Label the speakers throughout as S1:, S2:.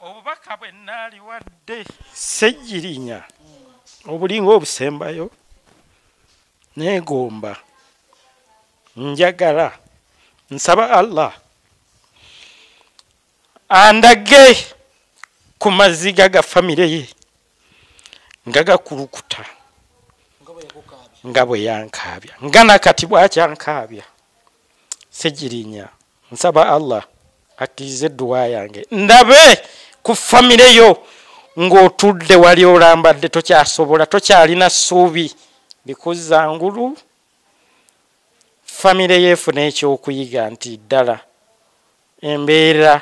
S1: obubaka bwe nnaali wadde Ssejjirinya obulinga obusembayo neegomba njagala nsaba Allah andage ku maziga ga famire ye nga gakulukuta nga bwe yankaabya nga nakati bwakyankaabya. Ssejjirinya nsaba Allah akkirize edduwa yange ndabe ku famire yo ng'otudde wali olambadde tokyasobola tokyalina ssuubi bikuzza ngulu famire yeefuna ekyokuyiga nti ddala embeera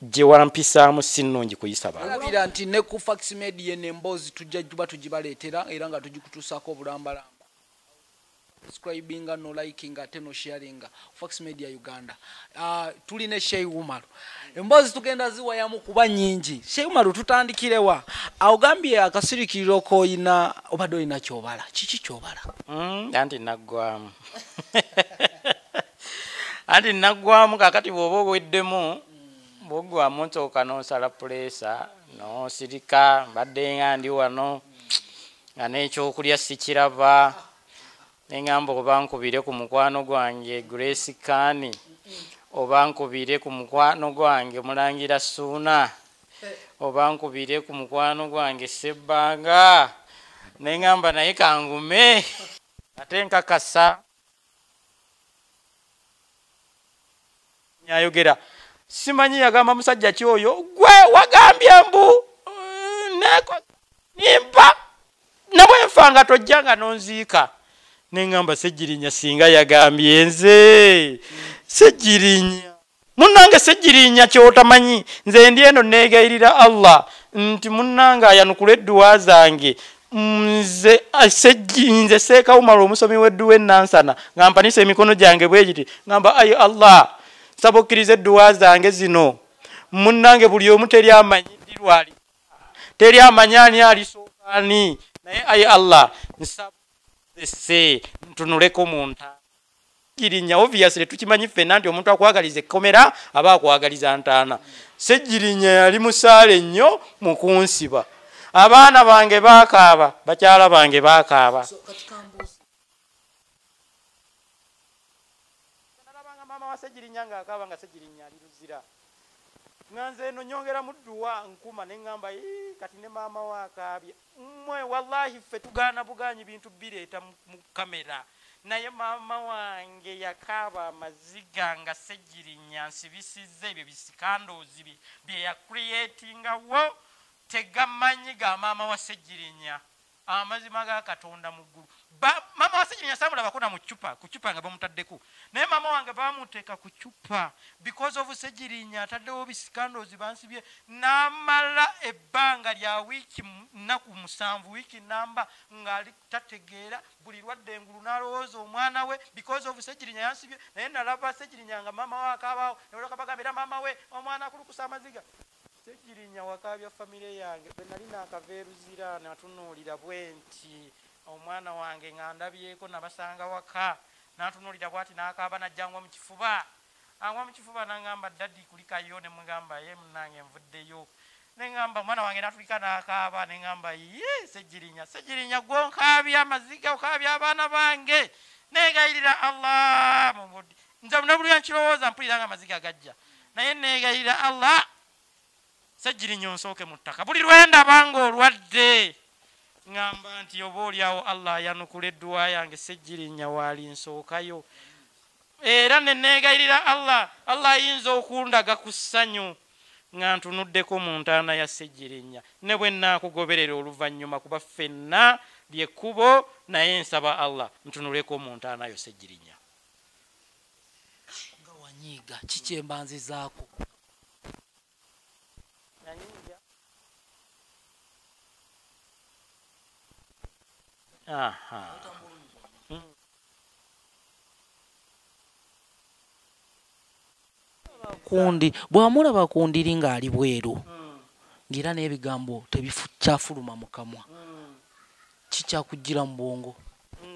S1: gye wampisaamu si nnungi kuyisaba.
S2: Alabira nti ne ku Fax Media n'emboozi tujja juba tugibaleetera era nga tugikutuusaako obulambalamba. Subscribinga no likinga ate no sharinga Fax Media Uganda. Tuline Sheikh Umaru. Emboozi tugenda ziwayamu kuba nyingi. Sheikh Umaru tutandikirewa. Awugambye akasirikiriro koyina obadde olina kyobala. Kiki kyobala?
S1: Anti naggwamu. Anti naggwamu kakati bw'oba oweddemu bw'oggwamu nsooka n'osala puleesa n'osirika mbadde nga ndi wano nga n'ekyokulya sikiraba neŋŋamba oba nkubire ku mukwano gwange Grace Kani oba nkubire ku mukwano gwange Mulangira Suuna oba nkubire ku mukwano gwange Sebbanga neŋŋamba naye kangume ate nkakasa nyayogera simanyi yagamba musajja ki oyo gwe wagambye mbu nimpa nabwe nfanga tojjanga nonziika neŋŋamba Ssejjirinya singa yagambye nze Ssejjirinya munnange Ssejjirinya kyotamanyi nze ndi eno neegayirira Allah nti munnange ayanukula edduwa zange nze Seeka Umaru omusomi w'edduwa ennansana nga mpanisa emikono gyange bwe giti ngamba ayi Allah saba okkiriza edduwa zange zino munnange buli omu teri amanyi ndirwali teri amanyi ani alisooka ani naye ayi Allah nsaba se ntunuleko muntu Ssejjirinya obviously tukimanyi ffenna nti omuntu akwagaliza ekkomera aba akwagaliza ntaana. Ssejjirinya yali musaale nnyo mu kunsiba abaana bange baakaaba bakyala bange baakaaba nalabanga maama wa Ssejjirinya ng'akaaba nga Ssejjirinya ali luzira nga nze eno nyongera mu dduwa nkuma ne ŋŋamba kati ne maama we akaabye mmwe wallahi ffe tugaana bugaanyi bintu bireeta mu kamera naye maama wange yakaaba amaziga nga Ssejjirinya nsibisizza ebyo bisikandoozi bye yakuliyeetingawo tegamanyi ga maama wa Ssejjirinya amazima ga Katonda mu ggulu. Maama wa Ssejjirinya saamulabako na mu ccupa ku ccupa nga bamutaddeko naye maama wange baamuteeka ku ccupa because of Ssejjirinya ataddewo bisikandoozi bansibye n'amala ebbanga lya wiiki nnaku 7 wiiki namba ng'ali tategeera buli lwadde engulu n'alowooza omwana we because of Ssejjirinya yansibye naye nalaba Ssejjirinya nga maama we akaabaawo nebaloka bagambira maama we omwana akulukusa amaziga. Ssejjirinya wakaabya famire yange bwe nali naakaveeruzira natunuulira bwe nti omwana wange nga ndabyeko nabasanga waka natunuulira bwati n'akaaba najjangwa mu kifuba angwa mu kifuba n'angamba daddi kulikayo ne mugamba ye munnange nvuddeyo neŋŋamba omwana wange natulika n'akaaba neŋŋamba ye Ssejjirinya gwonkaabya amaziga okaabya abaana bange neegayirira Allah mu budde nze nabuli nkirowooza mpulira nga amaziga gajja naye neegayirira Allah Ssejjirinya onsooke mu ttaka buli lwendaba ng'olwadde ŋŋamba nti oba olyawo Allah ayanukula edduwa yange Ssejjirinya waali nsookayo era ne neegayirira Allah ayinza okundaga ku ssanyu nga ntunuddeko mu ntaana ya Ssejjirinya ne bwe nnaakugoberera oluvannyuma kuba ffenna lyekkubo naye nsaba Allah ntunuleko mu ntaana yo Ssejjirinya.
S2: Nga wanyiiga kiki embanzizaako? Kundi bw'amulaba ku ndiri ng'ali bweru ng'era n'ebigambo tebikyafuluma mu kamwa kikyakujjira mu bwongo?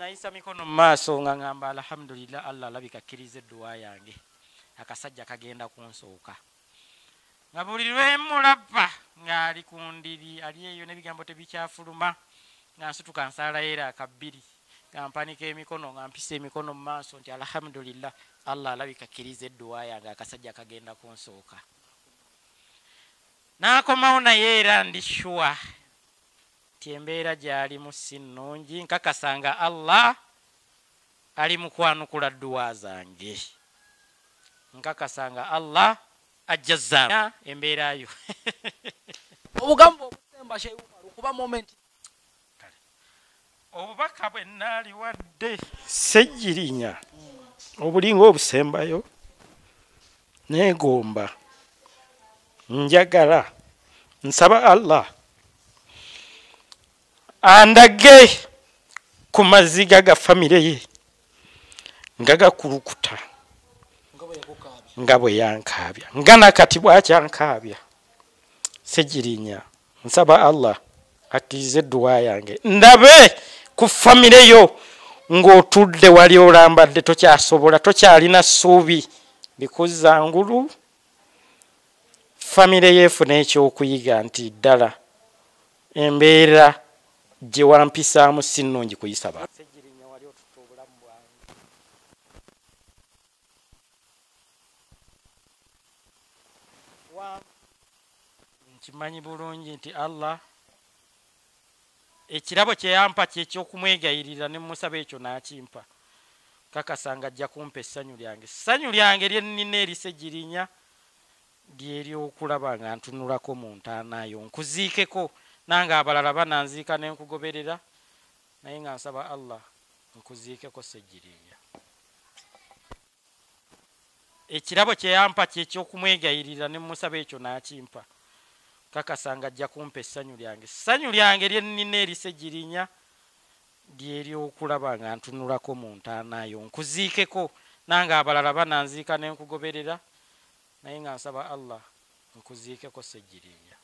S1: Nayisa mikono mu maaso nga ŋŋamba alhamdulillah Allah alabika akkiriza edduwa yange akasajja kagenda kunsooka nga buli lwemulaba ng'ali ku ndiri ali eyo n'ebigambo tebikyafuluma nga nsituka nsaalayo era akabbiri nga mpanika emikono nga mpisa emikono mu maaso nti alhamdulillah Allah alabika akkiriza edduwa yange akasajja kagenda kunsooka. N'akomawo naye era ndi shuwa ti embeera gy'alimu si nnungi, nkakasanga Allah ali mu kwanukula dduwa zange, nkakasanga Allah ajjazza embeera yo.
S2: obugambo obusemba Sheikh Umar kuba moment
S1: obubaka bwe nnaali wadde Ssejjirinya obulinga obusembayo neegomba njagala nsaba Allah andage ku maziga ga famire ye nga gakulukuta nga bwe yankaabya nga nakati bwakyankaabya. Ssejjirinya nsaba Allah akkirize edduwa yange ndabe ku famire yo ng'otudde wali olambadde tokyasobola tokyalina ssuubi bikuzangulu famire yeefuna ekyokuyiga nti ddala embeera gye wampisaamu si nnungi kuyisaba. Ssejjirinya wali otutta obulamu bwange nkimanyi bulungi nti Allah ekirabo kye yampa kyekyokumwegayirira ne musaba ekyo n'akimpa, kakasanga ajja kumpa essanyu lyange. Essanyu lyange lye nnina eri Ssejjirinya ly'eryokulaba nga ntunulako mu ntaanayo nkuziikeko nange abalala bananziika ne nkugoberera, naye nga nsaba Allah nkuziikeko Ssejjirinya. Ekirabo kye yampa kyekyokumwegayirira ne musaba ekyo n'akimpa, kakasanga ajja kumpa essanyu lyange. Essanyu lyange lye nnina eri Ssejjirinya ly'eryokulaba nga ntunulako mu ntaanayo nkuziikeko nange abalala bananziika ne nkugoberera, naye nga nsaba Allah nkuziikeko Ssejjirinya.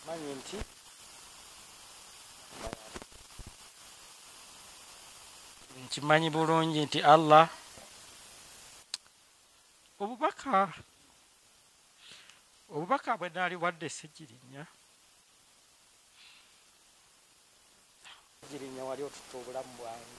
S1: Manyi nti nkimanyi bulungi nti Allah obubaka bwe naali wadde Ssejjirinya wali otutta obulamu bwange